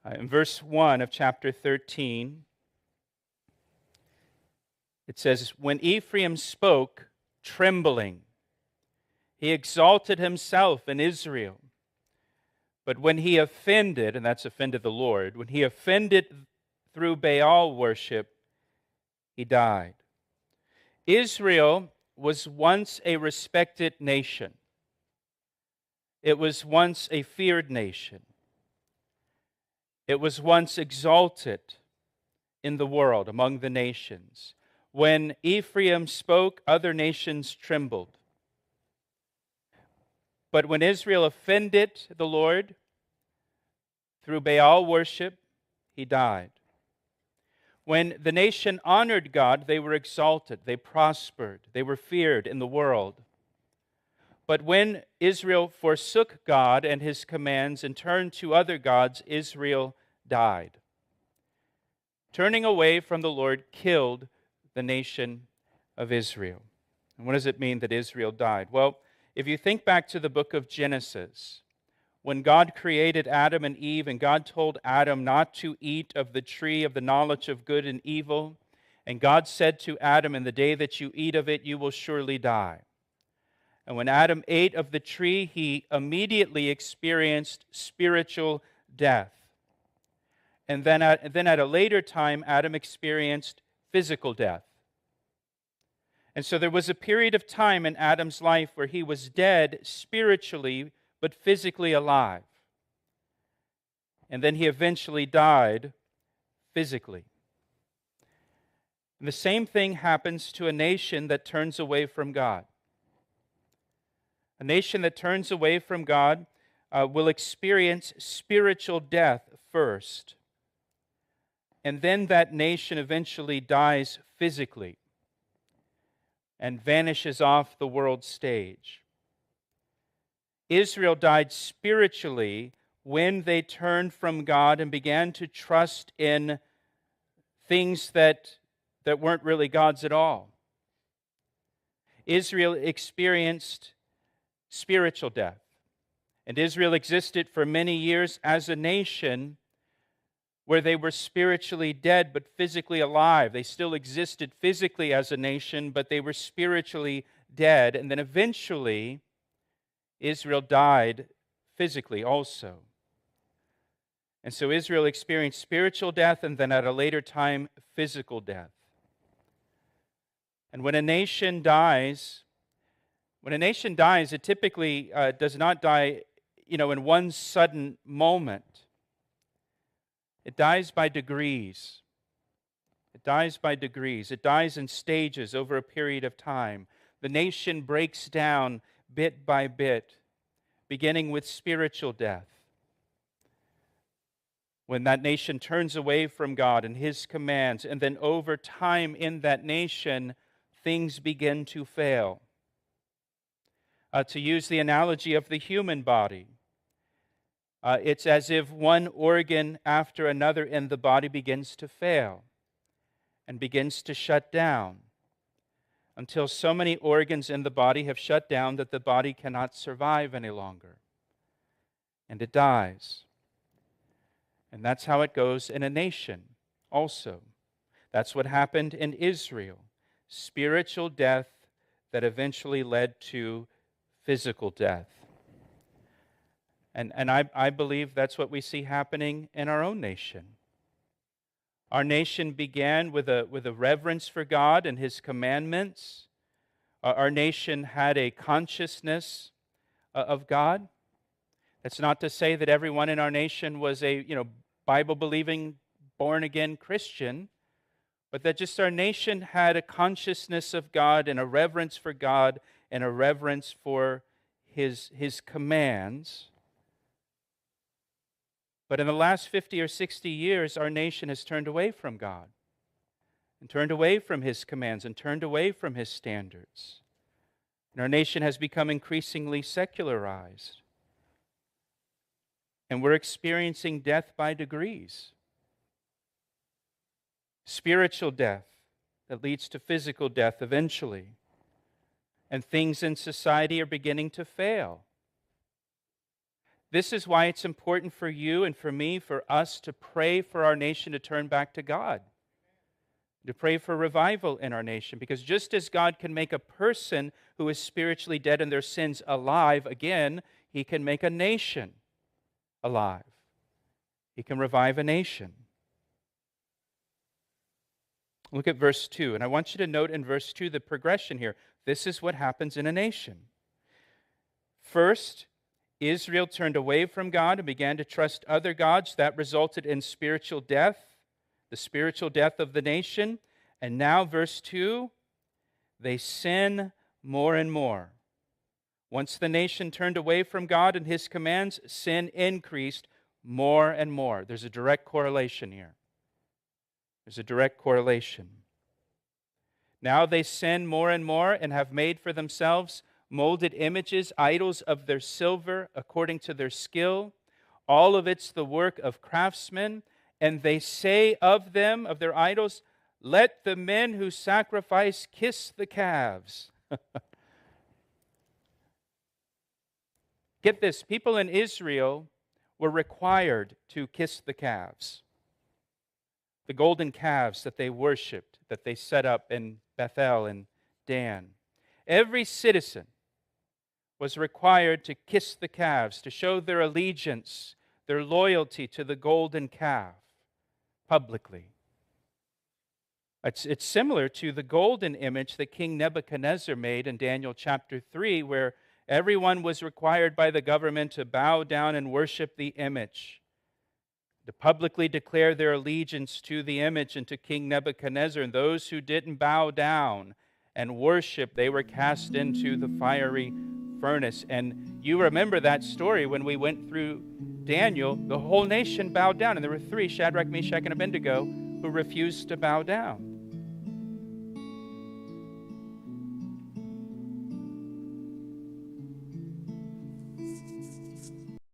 In verse 1 of chapter 13, it says, "When Ephraim spoke, trembling, he exalted himself in Israel. But when he offended," and that's offended the Lord, "when he offended through Baal worship, he died." Israel was once a respected nation. It was once a feared nation. It was once exalted in the world among the nations. When Ephraim spoke, other nations trembled. But when Israel offended the Lord through Baal worship, he died. When the nation honored God, they were exalted, they prospered, they were feared in the world. But when Israel forsook God and His commands and turned to other gods, Israel died. Turning away from the Lord killed the nation of Israel. And what does it mean that Israel died? Well, if you think back to the book of Genesis, when God created Adam and Eve, and God told Adam not to eat of the tree of the knowledge of good and evil, and God said to Adam, "In the day that you eat of it, you will surely die." And when Adam ate of the tree, he immediately experienced spiritual death. And then at a later time, Adam experienced physical death. And so there was a period of time in Adam's life where he was dead spiritually, but physically alive. And then he eventually died physically. And the same thing happens to a nation that turns away from God. A nation that turns away from God will experience spiritual death first. And then that nation eventually dies physically and vanishes off the world stage. Israel died spiritually when they turned from God and began to trust in things that weren't really God's at all. Israel experienced spiritual death. And Israel existed for many years as a nation where they were spiritually dead but physically alive. They still existed physically as a nation, but they were spiritually dead. And then eventually, Israel died physically also. And so Israel experienced spiritual death and then at a later time, physical death. And when a nation dies, it typically does not die, in one sudden moment. It dies by degrees. It dies by degrees. It dies in stages over a period of time. The nation breaks down bit by bit, beginning with spiritual death. When that nation turns away from God and His commands, and then over time in that nation, things begin to fail. To use the analogy of the human body, it's as if one organ after another in the body begins to fail and begins to shut down until so many organs in the body have shut down that the body cannot survive any longer. And it dies. And that's how it goes in a nation also. That's what happened in Israel. Spiritual death that eventually led to physical death. And I believe that's what we see happening in our own nation. Our nation began with a reverence for God and His commandments. Our nation had a consciousness of God. That's not to say that everyone in our nation was a Bible-believing, born-again Christian, but that just our nation had a consciousness of God and a reverence for God and a reverence for His commands. But in the last 50 or 60 years, our nation has turned away from God and turned away from His commands and turned away from His standards. And our nation has become increasingly secularized. And we're experiencing death by degrees. Spiritual death that leads to physical death eventually. And things in society are beginning to fail. This is why it's important for you and for me, for us to pray for our nation to turn back to God, to pray for revival in our nation. Because just as God can make a person who is spiritually dead in their sins alive again, He can make a nation alive. He can revive a nation. Look at verse 2, and I want you to note in verse 2 the progression here. This is what happens in a nation. First, Israel turned away from God and began to trust other gods. That resulted in spiritual death, the spiritual death of the nation. And now, verse 2, they sin more and more. Once the nation turned away from God and His commands, sin increased more and more. There's a direct correlation here. There's a direct correlation. Now they sin more and more and have made for themselves molded images, idols of their silver according to their skill. All of it's the work of craftsmen. And they say of them, of their idols, let the men who sacrifice kiss the calves. Get this, people in Israel were required to kiss the calves. The golden calves that they worshipped, that they set up in Bethel and Dan. Every citizen was required to kiss the calves, to show their allegiance, their loyalty to the golden calf publicly. It's similar to the golden image that King Nebuchadnezzar made in Daniel chapter 3, where everyone was required by the government to bow down and worship the image, to publicly declare their allegiance to the image and to King Nebuchadnezzar. And those who didn't bow down and worship, they were cast into the fiery furnace. And you remember that story when we went through Daniel. The whole nation bowed down, and there were three, Shadrach, Meshach, and Abednego, who refused to bow down.